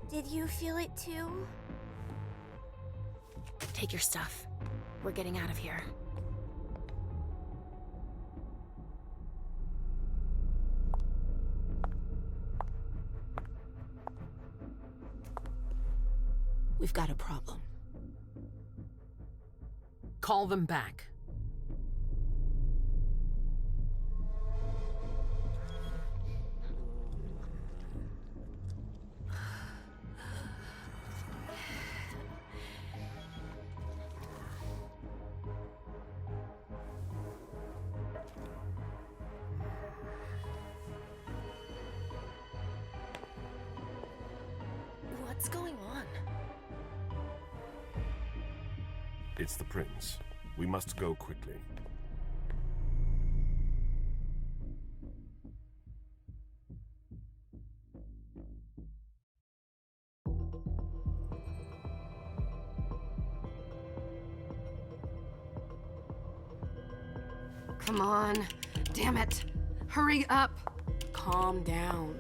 Did you feel it too? Take your stuff. We're getting out of here. We've got a problem. Call them back. What's going on? It's the prince. We must go quickly. Come on. Damn it. Hurry up. Calm down.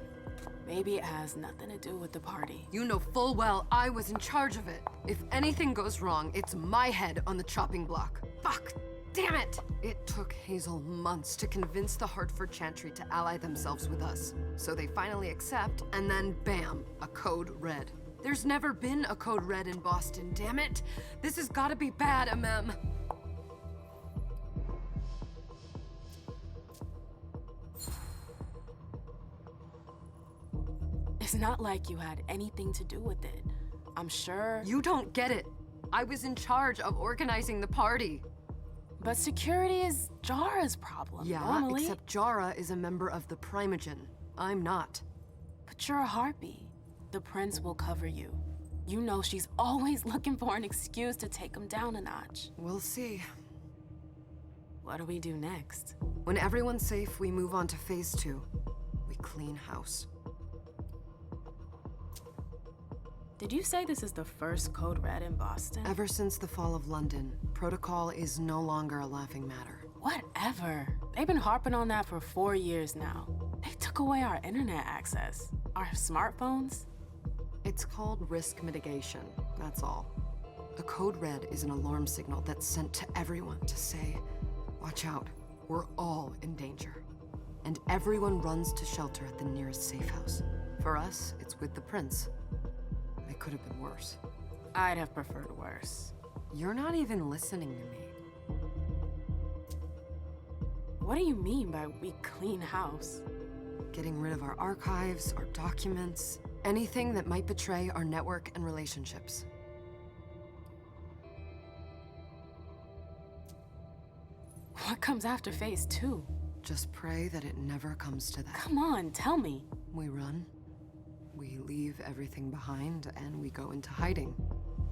Maybe it has nothing to do with the party. You know full well I was in charge of it. If anything goes wrong, it's my head on the chopping block. Fuck! Damn it! It took Hazel months to convince the Hartford Chantry to ally themselves with us. So they finally accept, and then bam, a code red. There's never been a code red in Boston, damn it! This has gotta be bad, Amem. It's not like you had anything to do with it. I'm sure... You don't get it. I was in charge of organizing the party. But security is Jara's problem, Yeah, normally. except Jara is a member of the Primogen. I'm not. But you're a harpy. The prince will cover you. You know she's always looking for an excuse to take him down a notch. We'll see. What do we do next? When everyone's safe, we move on to phase 2. We clean house. Did you say this is the first code red in Boston? Ever since the fall of London, protocol is no longer a laughing matter. Whatever. They've been harping on that for 4 years now. They took away our internet access. Our smartphones. It's called risk mitigation, that's all. A code red is an alarm signal that's sent to everyone to say, watch out, we're all in danger. And everyone runs to shelter at the nearest safe house. For us, it's with the prince. It could have been worse. I'd have preferred worse. You're not even listening to me. What do you mean by we clean house? Getting rid of our archives, our documents, anything that might betray our network and relationships. What comes after phase 2? Just pray that it never comes to that. Come on, tell me. We run. We leave everything behind, and we go into hiding.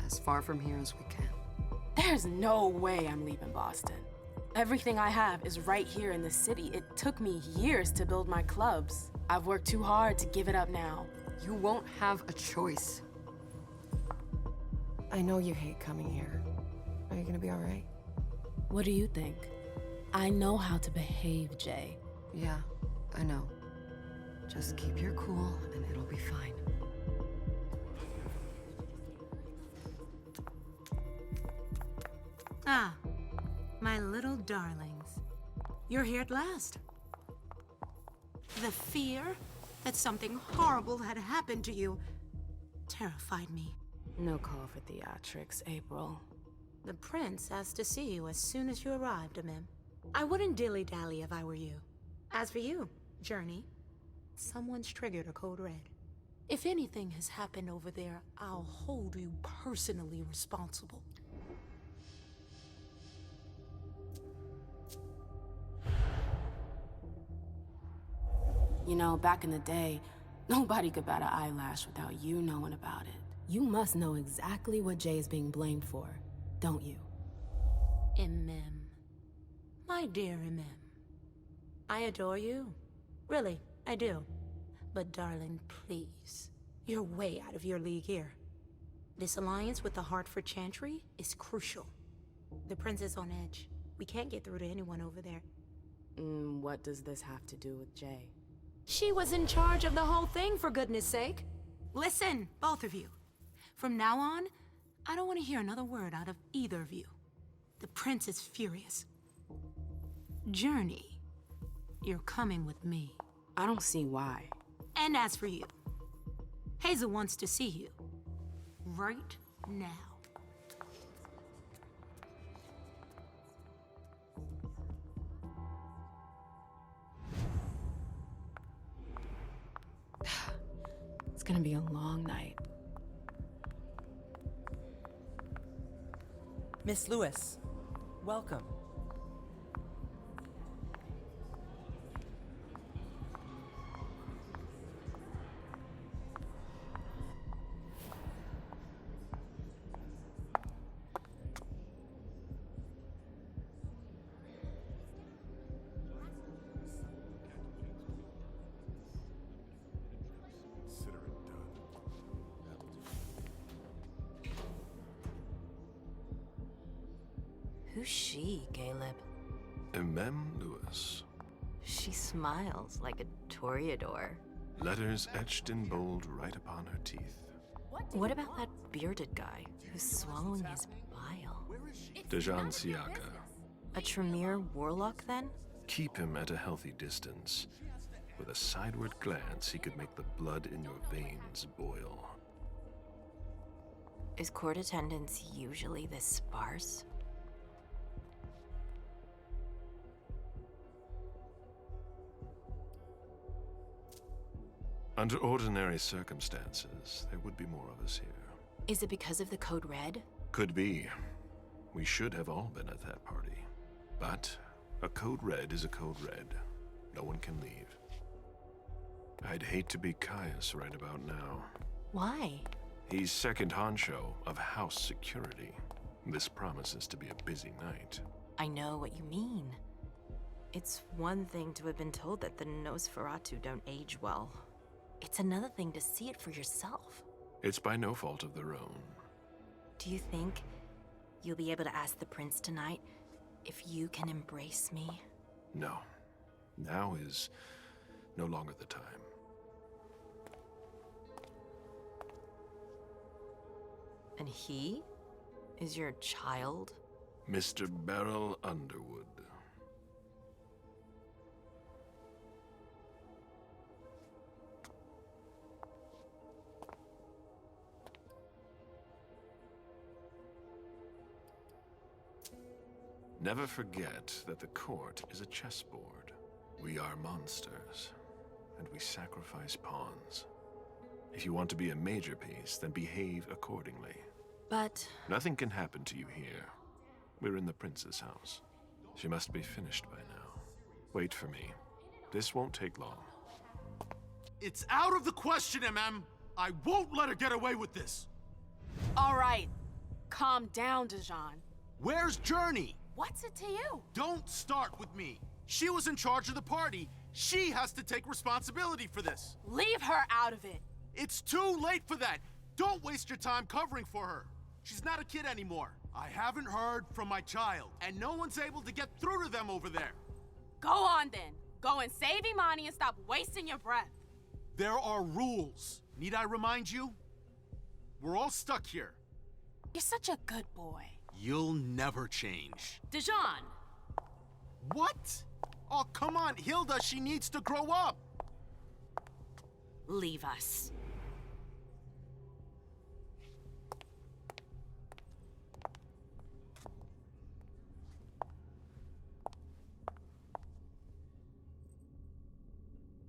As far from here as we can. There's no way I'm leaving Boston. Everything I have is right here in the city. It took me years to build my clubs. I've worked too hard to give it up now. You won't have a choice. I know you hate coming here. Are you gonna be all right? What do you think? I know how to behave, Jay. Yeah, I know. Just keep your cool, and it'll be fine. Ah, my little darlings. You're here at last. The fear that something horrible had happened to you terrified me. No call for theatrics, April. The prince asked to see you as soon as you arrived, Amem. I wouldn't dilly-dally if I were you. As for you, Journey, someone's triggered a code red. If anything has happened over there, I'll hold you personally responsible. You know, back in the day, nobody could bat an eyelash without you knowing about it. You must know exactly what Jay is being blamed for, don't you? Amem. My dear Amem. I adore you. Really, I do. But darling, please. You're way out of your league here. This alliance with the Hartford Chantry is crucial. The prince is on edge. We can't get through to anyone over there. What does this have to do with Jay? She was in charge of the whole thing, for goodness sake. Listen, both of you. From now on, I don't want to hear another word out of either of you. The prince is furious. Journey, you're coming with me. I don't see why. And as for you, Hazel wants to see you. Right now. It's gonna be a long night. Miss Lewis, welcome. Who's she, Caleb? Mem Lewis. She smiles like a toreador. Letters etched in bold right upon her teeth. What about that bearded guy who's swallowing his bile? Dejan Siaka. A Tremere warlock, then? Keep him at a healthy distance. With a sideward glance, he could make the blood in your veins boil. Is court attendance usually this sparse? Under ordinary circumstances, there would be more of us here. Is it because of the Code Red? Could be. We should have all been at that party. But a Code Red is a Code Red. No one can leave. I'd hate to be Caius right about now. Why? He's second honcho of house security. This promises to be a busy night. I know what you mean. It's one thing to have been told that the Nosferatu don't age well. It's another thing to see it for yourself. It's by no fault of their own. Do you think you'll be able to ask the prince tonight if you can embrace me? No. Now is no longer the time. And he is your child? Mr. Beryl Underwood. Never forget that the court is a chessboard. We are monsters, and we sacrifice pawns. If you want to be a major piece, then behave accordingly. But Nothing can happen to you here. We're in the prince's house. She must be finished by now. Wait for me. This won't take long. It's out of the question, MM. I won't let her get away with this. All right. Calm down, Dejan. Where's Journey? What's it to you? Don't start with me. She was in charge of the party. She has to take responsibility for this. Leave her out of it. It's too late for that. Don't waste your time covering for her. She's not a kid anymore. I haven't heard from my child, and no one's able to get through to them over there. Go on then. Go and save Imani and stop wasting your breath. There are rules. Need I remind you? We're all stuck here. You're such a good boy. You'll never change. Dejan! What? Oh, come on, Hilda, she needs to grow up. leave us.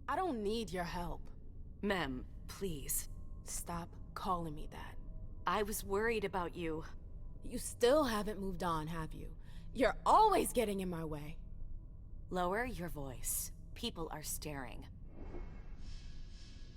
I don't need your help. Mem, please. Stop calling me that. I was worried about you. You still haven't moved on, have you? You're always getting in my way. Lower your voice. People are staring.